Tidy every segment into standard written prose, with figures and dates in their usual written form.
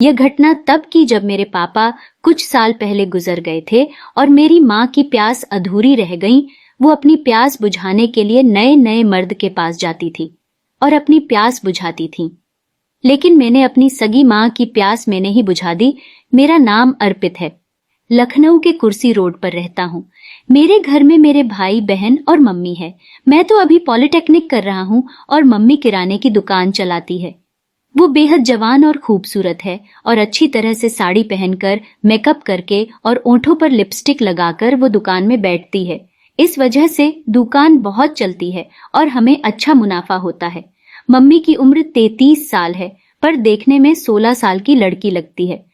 यह घटना तब की जब मेरे पापा कुछ साल पहले गुजर गए थे और मेरी माँ की प्यास अधूरी रह गई। वो अपनी प्यास बुझाने के लिए नए नए मर्द के पास जाती थी और अपनी प्यास बुझाती थी, लेकिन मैंने अपनी सगी माँ की प्यास मैंने ही बुझा दी। मेरा नाम अर्पित है। लखनऊ के कुर्सी रोड पर रहता हूँ। मेरे घर में मेरे भाई बहन और मम्मी है। मैं तो अभी पॉलिटेक्निक कर रहा हूँ और मम्मी किराने की दुकान चलाती है। वो बेहद जवान और खूबसूरत है और अच्छी तरह से साड़ी पहनकर, मेकअप करके और ओंठों पर लिपस्टिक लगाकर वो दुकान में बैठती है। इस वजह से दुकान बहुत चलती है और हमें अच्छा मुनाफा होता है। मम्मी की उम्र 33 साल है, पर देखने में 16 साल की लड़की लगती है।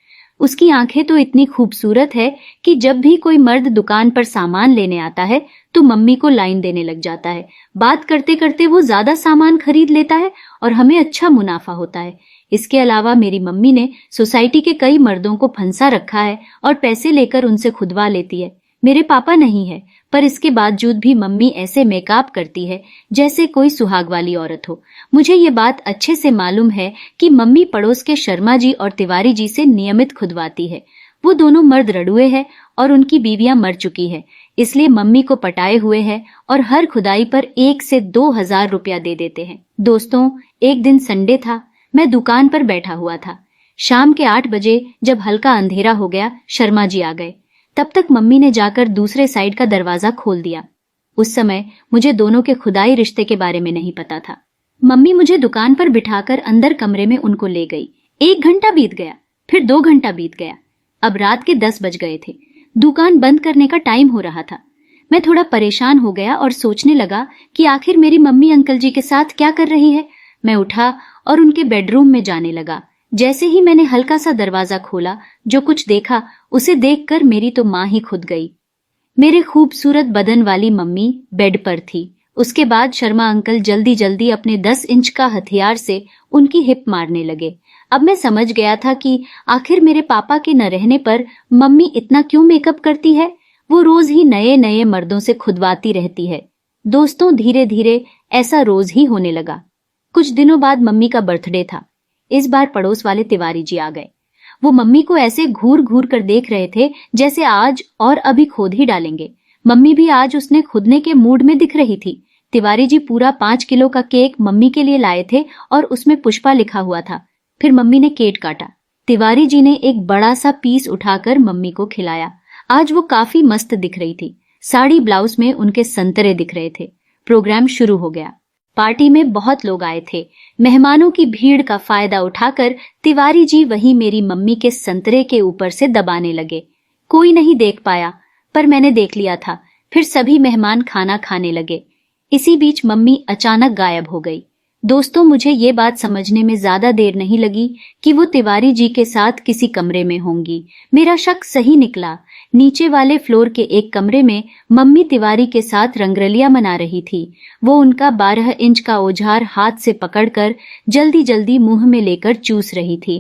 उसकी आंखें तो इतनी खूबसूरत है कि जब भी कोई मर्द दुकान पर सामान लेने आता है तो मम्मी को लाइन देने लग जाता है। बात करते करते वो ज्यादा सामान खरीद लेता है और हमें अच्छा मुनाफा होता है। इसके अलावा मेरी मम्मी ने सोसाइटी के कई मर्दों को फंसा रखा है और पैसे लेकर उनसे खुदवा लेती है। मेरे पापा नहीं है, पर इसके बावजूद भी मम्मी ऐसे मेकअप करती है जैसे कोई सुहाग वाली औरत हो। मुझे ये बात अच्छे से मालूम है कि मम्मी पड़ोस के शर्मा जी और तिवारी जी से नियमित खुदवाती है। वो दोनों मर्द रड़ुए हैं और उनकी बीवियां मर चुकी है, इसलिए मम्मी को पटाए हुए है और हर खुदाई पर 1 से 2 हजार रुपया दे देते हैं। दोस्तों, एक दिन संडे था। मैं दुकान पर बैठा हुआ था। शाम के 8 बजे जब हल्का अंधेरा हो गया, शर्मा जी आ गए। तब तक मम्मी ने जाकर दूसरे साइड का दरवाजा खोल दिया। उस समय मुझे दोनों के खुदाई रिश्ते के बारे में नहीं पता था। मम्मी मुझे दुकान पर बिठाकर अंदर कमरे में उनको ले गई। 1 घंटा बीत गया, फिर 2 घंटा बीत गया। अब रात के 10 बज गए थे। दुकान बंद करने का टाइम हो रहा था। मैं थोड़ा परेशान हो गया और सोचने लगा कि आखिर मेरी मम्मी अंकल जी के साथ क्या कर रही है। मैं उठा और उनके बेडरूम में जाने लगा। जैसे ही मैंने हल्का सा दरवाजा खोला, जो कुछ देखा उसे देखकर मेरी तो मां ही खुद गई। मेरे खूबसूरत बदन वाली मम्मी बेड पर थी। उसके बाद शर्मा अंकल जल्दी जल्दी अपने 10 इंच का हथियार से उनकी हिप मारने लगे। अब मैं समझ गया था कि आखिर मेरे पापा के न रहने पर मम्मी इतना क्यों मेकअप करती है। वो रोज ही नए नए मर्दों से खुदवाती रहती है। दोस्तों, धीरे धीरे ऐसा रोज ही होने लगा। कुछ दिनों बाद मम्मी का बर्थडे था। इस बार पड़ोस वाले तिवारी जी आ गए। वो मम्मी को ऐसे घूर घूर कर देख रहे थे जैसे आज और अभी खोद ही डालेंगे। मम्मी भी आज उसने खुदने के मूड में दिख रही थी। तिवारी जी पूरा 5 किलो का केक मम्मी के लिए लाए थे और उसमें पुष्पा लिखा हुआ था। फिर मम्मी ने केक काटा। तिवारी जी ने एक बड़ा सा पीस उठाकर मम्मी को खिलाया। आज वो काफी मस्त दिख रही थी। साड़ी ब्लाउज में उनके संतरे दिख रहे थे। प्रोग्राम शुरू हो गया। पार्टी में बहुत लोग आए थे। मेहमानों की भीड़ का फायदा उठाकर तिवारी जी वहीं मेरी मम्मी के संतरे के ऊपर से दबाने लगे। कोई नहीं देख पाया, पर मैंने देख लिया था। फिर सभी मेहमान खाना खाने लगे। इसी बीच मम्मी अचानक गायब हो गई। दोस्तों, मुझे ये बात समझने में ज्यादा देर नहीं लगी कि वो तिवारी जी के साथ किसी कमरे में होंगी। मेरा शक सही निकला। नीचे वाले फ्लोर के एक कमरे में मम्मी तिवारी के साथ रंगरलिया मना रही थी। वो उनका 12 इंच का औजार हाथ से पकड़कर जल्दी जल्दी मुंह में लेकर चूस रही थी।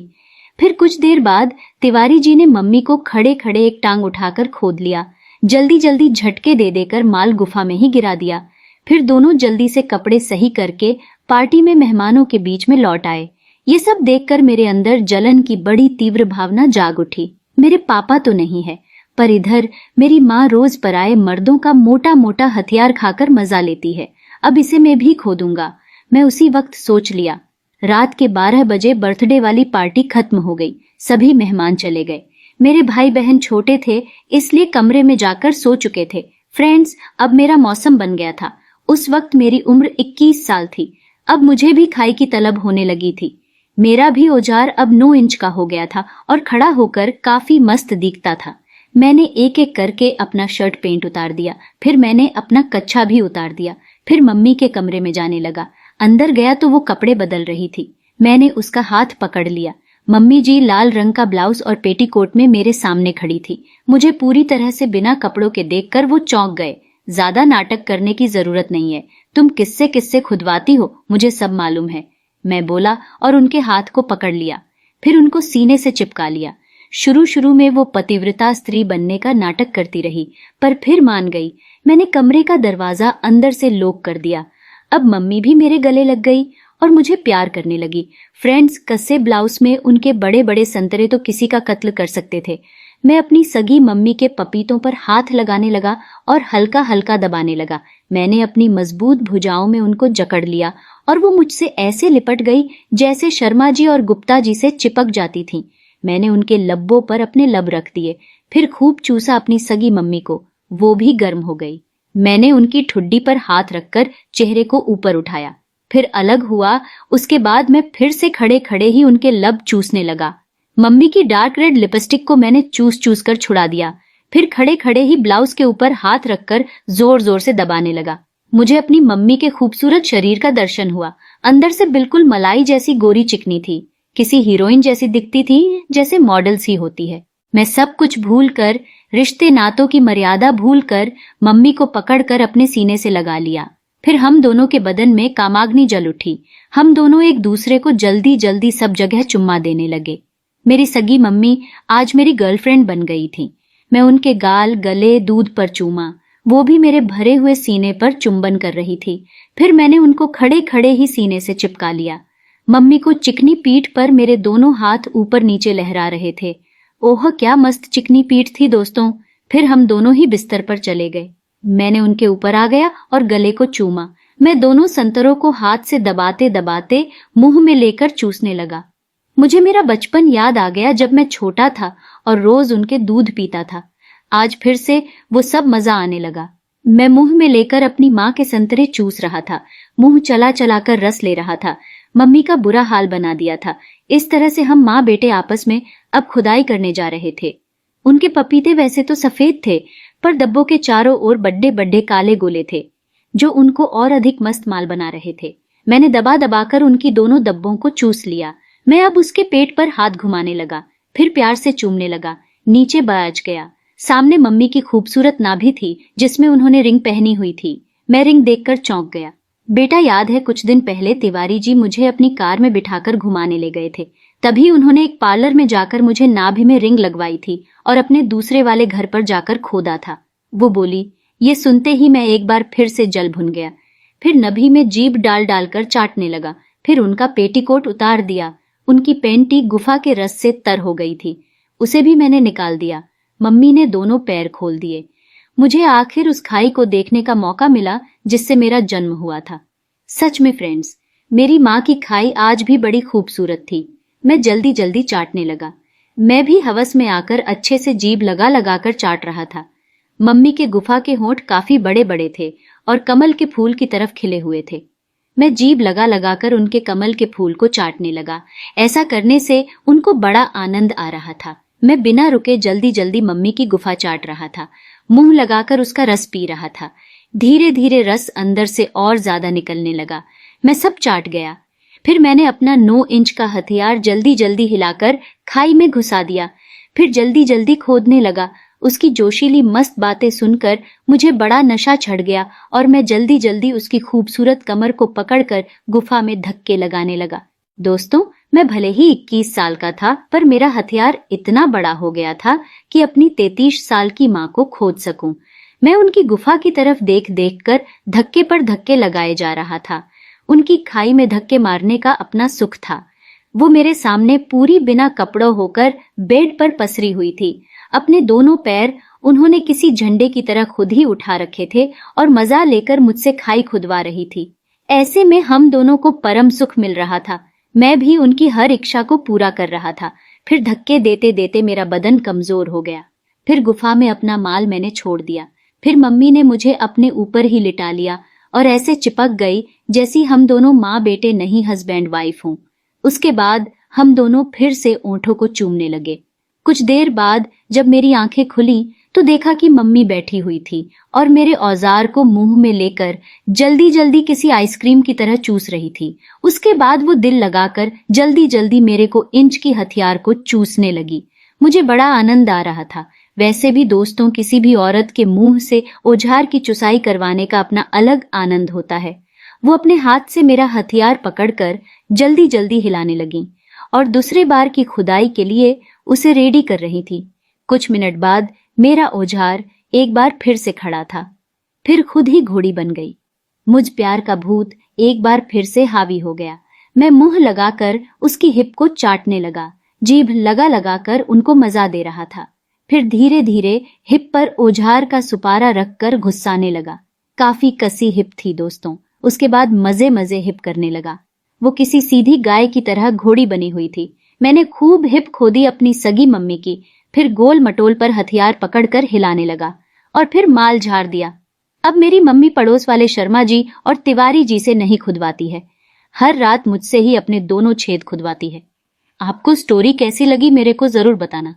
फिर कुछ देर बाद तिवारी जी ने मम्मी को खड़े खड़े एक टांग उठाकर खोद लिया। जल्दी जल्दी झटके दे देकर माल गुफा में ही गिरा दिया। फिर दोनों जल्दी से कपड़े सही करके पार्टी में मेहमानों के बीच में लौट आए। ये सब देखकर मेरे अंदर जलन की बड़ी तीव्र भावना जाग उठी। मेरे पापा तो नहीं है, पर इधर मेरी माँ रोज पराए मर्दों का मोटा मोटा हथियार खाकर मजा लेती है। अब इसे मैं भी खो दूंगा। मैं उसी वक्त सोच लिया। रात के 12 बजे बर्थडे वाली पार्टी खत्म हो गई। सभी मेहमान चले गए। मेरे भाई बहन छोटे थे, इसलिए कमरे में जाकर सो चुके थे। फ्रेंड्स, अब मेरा मौसम बन गया था। उस वक्त मेरी उम्र 21 साल थी। अब मुझे भी खाई की तलब होने लगी थी। मेरा भी औजार अब 9 इंच का हो गया था और खड़ा होकर काफी मस्त दिखता था। मैंने एक एक करके अपना शर्ट पेंट उतार दिया। फिर मैंने अपना कच्छा भी उतार दिया। फिर मम्मी के कमरे में जाने लगा। अंदर गया तो वो कपड़े बदल रही थी। मैंने उसका हाथ पकड़ लिया। मम्मी जी लाल रंग का ब्लाउज और पेटीकोट में मेरे सामने खड़ी थी। मुझे पूरी तरह से बिना कपड़ों के देखकर वो चौंक गए। ज्यादा नाटक करने की जरूरत नहीं है। तुम किससे किससे खुदवाती हो, मुझे सब मालूम है, मैं बोला और उनके हाथ को पकड़ लिया। फिर उनको सीने से चिपका लिया। शुरू में वो पतिव्रता स्त्री बनने का नाटक करती रही, पर फिर मान गई। मैंने कमरे का दरवाजा अंदर से लॉक कर दिया। अब मम्मी भी मेरे गले लग गई और मुझे प्यार करने लगी। फ्रेंड्स, कस्से ब्लाउज में उनके बड़े बड़े संतरे तो किसी का कत्ल कर सकते थे। मैं अपनी सगी मम्मी के पपीतों पर हाथ लगाने लगा और हल्का हल्का दबाने लगा। मैंने अपनी मजबूत भुजाओं में उनको जकड़ लिया और वो मुझसे ऐसे लिपट गई जैसे शर्मा जी और गुप्ता जी से चिपक जाती थीं। मैंने उनके लब्बों पर अपने लब रख दिए, फिर खूब चूसा अपनी सगी मम्मी को। वो भी गर्म हो गई। मैंने उनकी ठुड्डी पर हाथ रखकर चेहरे को ऊपर उठाया, फिर अलग हुआ। उसके बाद मैं फिर से खड़े खड़े ही उनके लब चूसने लगा। मम्मी की डार्क रेड लिपस्टिक को मैंने चूस चूस कर छुड़ा दिया, फिर खड़े खड़े ही ब्लाउज के ऊपर हाथ रखकर जोर जोर से दबाने लगा। मुझे अपनी मम्मी के खूबसूरत शरीर का दर्शन हुआ। अंदर से बिल्कुल मलाई जैसी गोरी चिकनी थी, किसी हीरोइन जैसी दिखती थी, जैसे मॉडल्स ही होती है। मैं सब कुछ भूल कर, रिश्ते नातों की मर्यादा भूल कर मम्मी को पकड़कर अपने सीने से लगा लिया। फिर हम दोनों के बदन में कामाग्नि जल उठी। हम दोनों एक दूसरे को जल्दी जल्दी सब जगह चुम्मा देने लगे। मेरी सगी मम्मी आज मेरी गर्लफ्रेंड बन गई थी। मैं उनके गाल, गले, दूध पर चूमा, वो भी मेरे भरे हुए सीने पर चुंबन कर रही थी। फिर मैंने उनको खड़े खड़े ही सीने से चिपका लिया। मम्मी को चिकनी पीठ पर मेरे दोनों हाथ ऊपर नीचे लहरा रहे थे। ओह, क्या मस्त चिकनी पीठ थी दोस्तों। फिर हम दोनों ही बिस्तर पर चले गए। मैंने उनके ऊपर आ गया और गले को चूमा। मैं दोनों संतरों को हाथ से दबाते दबाते मुंह में लेकर चूसने लगा। मुझे मेरा बचपन याद आ गया, जब मैं छोटा था और रोज उनके दूध पीता था। आज फिर से वो सब मजा आने लगा। मैं मुंह में लेकर अपनी माँ के संतरे चूस रहा था, मुंह चला चला कर रस ले रहा था। मम्मी का बुरा हाल बना दिया था। इस तरह से हम माँ बेटे आपस में अब खुदाई करने जा रहे थे। उनके पपीते वैसे तो सफेद थे, पर डब्बों के चारों ओर बड्डे बड्डे काले गोले थे, जो उनको और अधिक मस्त माल बना रहे थे। मैंने दबा दबाकर उनकी दोनों डब्बों को चूस लिया। मैं अब उसके पेट पर हाथ घुमाने लगा, फिर प्यार से चूमने लगा। नीचे बैठ गया। सामने मम्मी की खूबसूरत नाभि थी, जिसमें उन्होंने रिंग पहनी हुई थी। मैं रिंग देखकर चौंक गया। बेटा, याद है कुछ दिन पहले तिवारी जी मुझे अपनी कार में बिठाकर घुमाने ले गए थे। तभी उन्होंने एक पार्लर में जाकर मुझे नाभि में रिंग लगवाई थी और अपने दूसरे वाले घर पर जाकर खोदा था। वो बोली। ये सुनते ही मैं एक बार फिर से जल भुन गया। फिर नभी में जीभ डाल डालकर चाटने लगा। फिर उनका पेटीकोट उतार दिया। उनकी पेंटी गुफा के रस से तर हो गई थी, उसे भी मैंने निकाल दिया। मम्मी ने दोनों पैर खोल दिए। मुझे आखिर उस खाई को देखने का मौका मिला जिससे मेरा जन्म हुआ था। सच में फ्रेंड्स, मेरी माँ की खाई आज भी बड़ी खूबसूरत थी। मैं जल्दी जल्दी चाटने लगा। मैं भी हवस में आकर अच्छे से जीभ लगा लगा कर चाट रहा था। मम्मी के गुफा के होंठ काफी बड़े बड़े थे और कमल के फूल की तरफ खिले हुए थे। मैं जीभ लगा लगाकर उनके कमल के फूल को चाटने लगा। ऐसा करने से उनको बड़ा आनंद आ रहा था। मैं बिना रुके जल्दी जल्दी मम्मी की गुफा चाट रहा था, मुंह लगाकर उसका रस पी रहा था। धीरे धीरे रस अंदर से और ज्यादा निकलने लगा। मैं सब चाट गया। फिर मैंने अपना 9 इंच का हथियार जल्दी जल्दी हिलाकर खाई में घुसा दिया। फिर जल्दी जल्दी खोदने लगा। उसकी जोशीली मस्त बातें सुनकर मुझे बड़ा नशा चढ़ गया और मैं जल्दी जल्दी उसकी खूबसूरत कमर को पकड़कर गुफा में धक्के लगाने लगा। दोस्तों, मैं भले ही 21 साल का था, पर मेरा हथियार इतना बड़ा हो गया था कि अपनी 33 साल की माँ को खोद सकूं। मैं उनकी गुफा की तरफ देख देख कर धक्के पर धक्के लगाए जा रहा था। उनकी खाई में धक्के मारने का अपना सुख था। वो मेरे सामने पूरी बिना कपड़ों होकर बेड पर पसरी हुई थी। अपने दोनों पैर उन्होंने किसी झंडे की तरह खुद ही उठा रखे थे और मजा लेकर मुझसे खाई खुदवा रही थी। ऐसे में हम दोनों को परम सुख मिल रहा था। मैं भी उनकी हर इच्छा को पूरा कर रहा था। फिर धक्के देते देते मेरा बदन कमजोर हो गया। फिर गुफा में अपना माल मैंने छोड़ दिया। फिर मम्मी ने मुझे अपने ऊपर ही लिटा लिया और ऐसे चिपक गई जैसी हम दोनों माँ बेटे नहीं, हस्बैंड वाइफ हों। उसके बाद हम दोनों फिर से ओंठों को चूमने लगे। कुछ देर बाद जब मेरी आंखें खुली तो देखा कि मम्मी बैठी हुई थी और मेरे औजार को मुंह में लेकर जल्दी जल्दी किसी आइसक्रीम की तरह चूस रही थी। उसके बाद वो दिल लगाकर जल्दी जल्दी मेरे को इंच की हथियार को चूसने लगी। मुझे बड़ा आनंद आ रहा था। वैसे भी दोस्तों, किसी भी औरत के मुंह से औजार की चुसाई करवाने का अपना अलग आनंद होता है। वो अपने हाथ से मेरा हथियार पकड़कर जल्दी जल्दी हिलाने लगी और दूसरे बार की खुदाई के लिए उसे रेडी कर रही थी। कुछ मिनट बाद मेरा औजार एक बार फिर से खड़ा था, फिर खुद ही घोड़ी बन गई। मुझ प्यार का भूत एक बार फिर से हावी हो गया। मैं मुंह लगाकर उसकी हिप को चाटने लगा, जीभ लगा लगाकर उनको मजा दे रहा था। फिर धीरे धीरे हिप पर औजार का सुपारा रखकर घुस्साने लगा। काफी कसी हिप थी दोस्तों। उसके बाद मजे मजे हिप करने लगा। वो किसी सीधी गाय की तरह घोड़ी बनी हुई थी। मैंने खूब हिप खोदी अपनी सगी मम्मी की, फिर गोल मटोल पर हथियार पकड़कर हिलाने लगा और फिर माल झाड़ दिया। अब मेरी मम्मी पड़ोस वाले शर्मा जी और तिवारी जी से नहीं खुदवाती है, हर रात मुझसे ही अपने दोनों छेद खुदवाती है। आपको स्टोरी कैसी लगी मेरे को जरूर बताना।